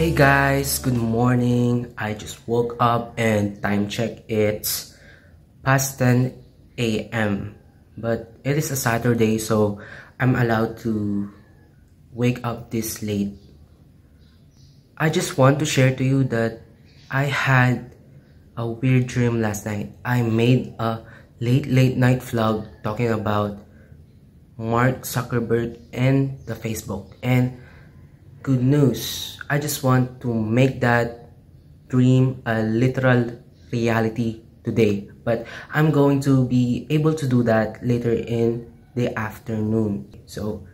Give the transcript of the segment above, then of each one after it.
Hey guys, good morning. I just woke up and time check, it's past 10 a.m. But it is a Saturday, so I'm allowed to wake up this late. I just want to share to you that I had a weird dream last night. I made a late night vlog talking about Mark Zuckerberg and the Facebook. And good news, I just want to make that dream a literal reality today. But I'm going to be able to do that later in the afternoon. So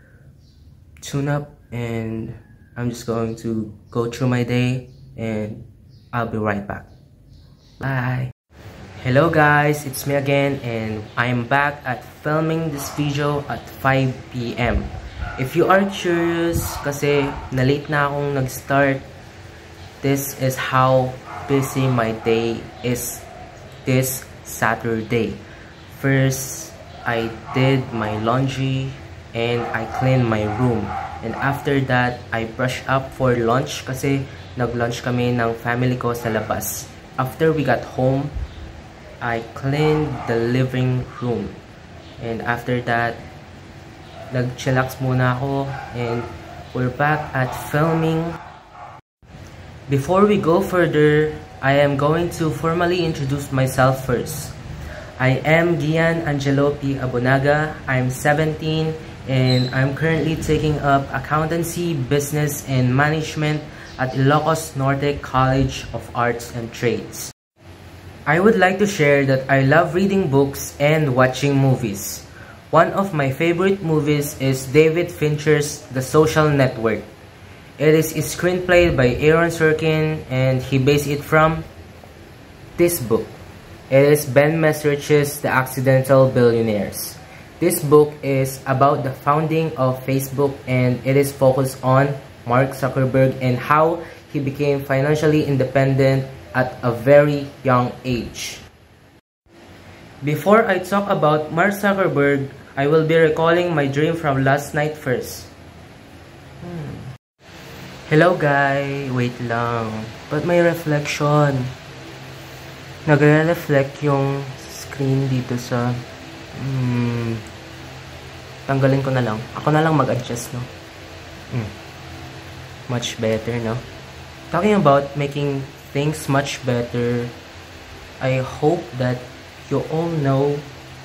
tune up and I'm just going to go through my day and I'll be right back. Bye. Hello guys, it's me again and I'm back at filming this video at 5 p.m. If you are curious, kasi na-late na akong nag-start, this is how busy my day is this Saturday. First, I did my laundry and I cleaned my room. And after that, I brushed up for lunch kasi nag-lunch kami ng family ko sa labas. After we got home, I cleaned the living room. And after that, nag-chillax muna ako and we're back at filming. Before we go further, I am going to formally introduce myself first. I am Gian Angelo P. Abonaga. I'm 17 and I'm currently taking up accountancy, business, and management at Ilocos Norte College of Arts and Trades. I would like to share that I love reading books and watching movies. One of my favorite movies is David Fincher's The Social Network. It is a screenplay by Aaron Sorkin and he based it from this book. It is Ben Mesrich's The Accidental Billionaires. This book is about the founding of Facebook and it is focused on Mark Zuckerberg and how he became financially independent at a very young age. Before I talk about Mark Zuckerberg, I will be recalling my dream from last night first. Hello guys, wait lang. But may reflection. Nagre-reflect yung screen dito sa... Tanggalin ko na lang. Ako na lang mag-adjust, no? Much better, no? Talking about making things much better, I hope that you all know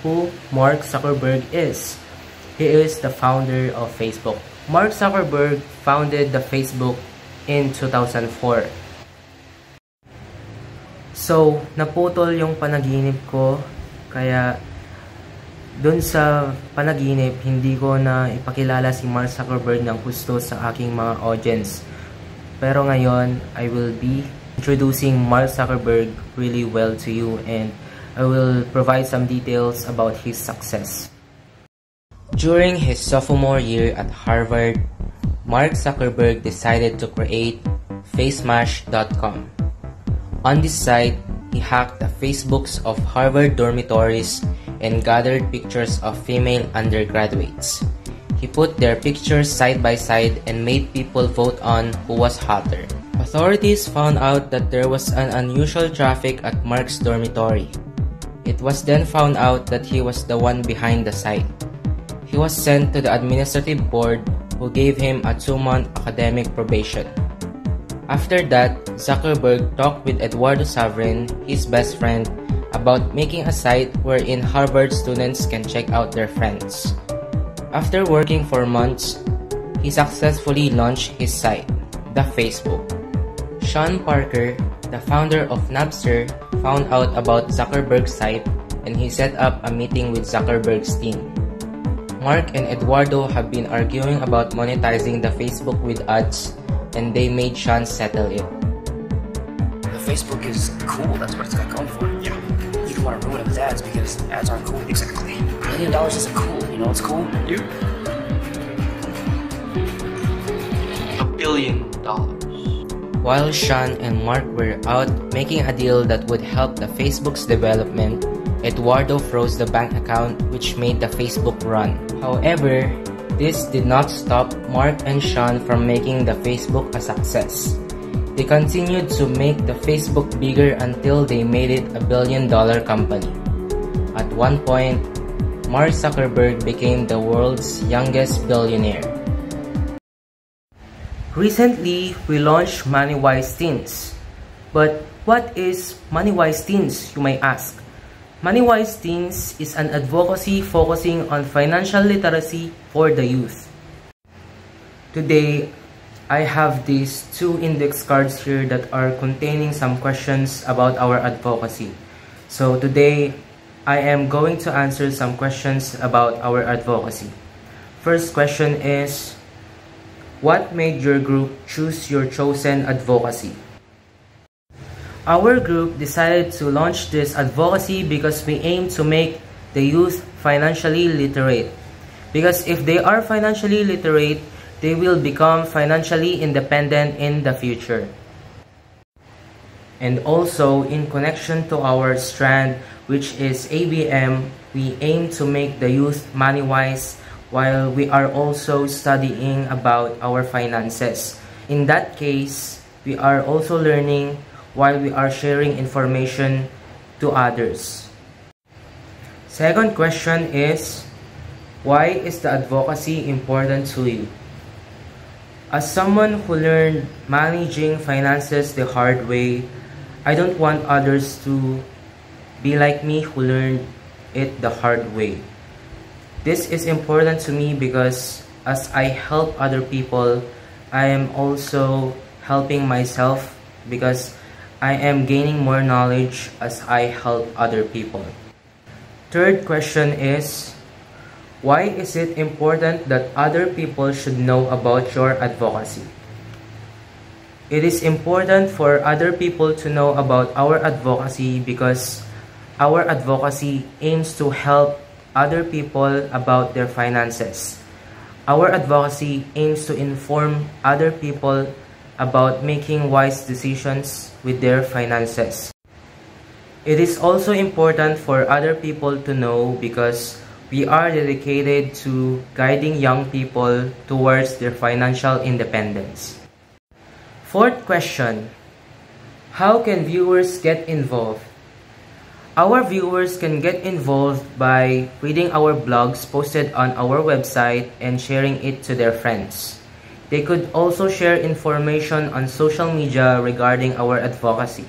who Mark Zuckerberg is. He is the founder of Facebook. Mark Zuckerberg founded the Facebook in 2004. So, naputol yung panaginip ko, kaya dun sa panaginip, hindi ko na ipakilala si Mark Zuckerberg ng gusto sa aking mga audience. Pero ngayon, I will be introducing Mark Zuckerberg really well to you and I will provide some details about his success. During his sophomore year at Harvard, Mark Zuckerberg decided to create FaceMash.com. On this site, he hacked the Facebooks of Harvard dormitories and gathered pictures of female undergraduates. He put their pictures side by side and made people vote on who was hotter. Authorities found out that there was an unusual traffic at Mark's dormitory. It was then found out that he was the one behind the site. He was sent to the administrative board who gave him a 2-month academic probation. After that, Zuckerberg talked with Eduardo Saverin, his best friend, about making a site wherein Harvard students can check out their friends. After working for months, he successfully launched his site, the Facebook. Sean Parker, the founder of Napster, found out about Zuckerberg's site and he set up a meeting with Zuckerberg's team. Mark and Eduardo have been arguing about monetizing the Facebook with ads and they made Sean settle it. The Facebook is cool, that's what it's got going for it. Yeah. You don't want to ruin it with ads because ads aren't cool. Exactly. $1 million isn't cool. You know what's cool? You. $1 billion. While Sean and Mark were out making a deal that would help the Facebook's development, Eduardo froze the bank account which made the Facebook run. However, this did not stop Mark and Sean from making the Facebook a success. They continued to make the Facebook bigger until they made it a billion-dollar company. At one point, Mark Zuckerberg became the world's youngest billionaire. Recently, we launched MoneyWise Teens. But what is MoneyWise Teens, you may ask? MoneyWise Teens is an advocacy focusing on financial literacy for the youth. Today, I have these 2 index cards here that are containing some questions about our advocacy. So today, I am going to answer some questions about our advocacy. First question is, what made your group choose your chosen advocacy? Our group decided to launch this advocacy because we aim to make the youth financially literate. Because if they are financially literate, they will become financially independent in the future. And also, in connection to our strand, which is ABM, we aim to make the youth money-wise while we are also studying about our finances. In that case, we are also learning while we are sharing information to others. Second question is, why is the advocacy important to you? As someone who learned managing finances the hard way, I don't want others to be like me who learned it the hard way. This is important to me because as I help other people, I am also helping myself because I am gaining more knowledge as I help other people. Third question is, why is it important that other people should know about your advocacy? It is important for other people to know about our advocacy because our advocacy aims to help other people about their finances. Our advocacy aims to inform other people about making wise decisions with their finances. It is also important for other people to know because we are dedicated to guiding young people towards their financial independence. Fourth question, how can viewers get involved? Our viewers can get involved by reading our blogs posted on our website and sharing it to their friends. They could also share information on social media regarding our advocacy.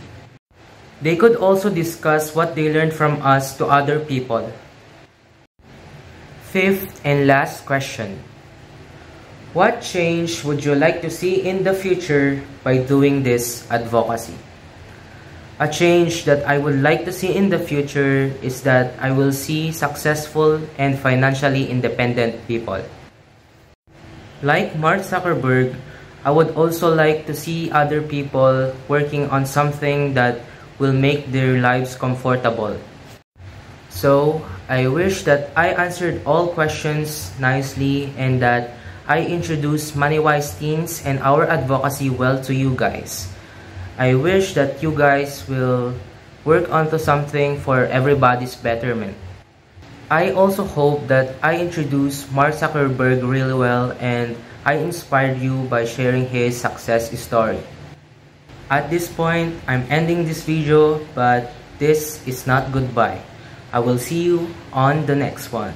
They could also discuss what they learned from us to other people. Fifth and last question. What change would you like to see in the future by doing this advocacy? A change that I would like to see in the future is that I will see successful and financially independent people. Like Mark Zuckerberg, I would also like to see other people working on something that will make their lives comfortable. So, I wish that I answered all questions nicely and that I introduced MoneyWise Teens and our advocacy well to you guys. I wish that you guys will work onto something for everybody's betterment. I also hope that I introduced Mark Zuckerberg really well and I inspired you by sharing his success story. At this point, I'm ending this video, but this is not goodbye. I will see you on the next one.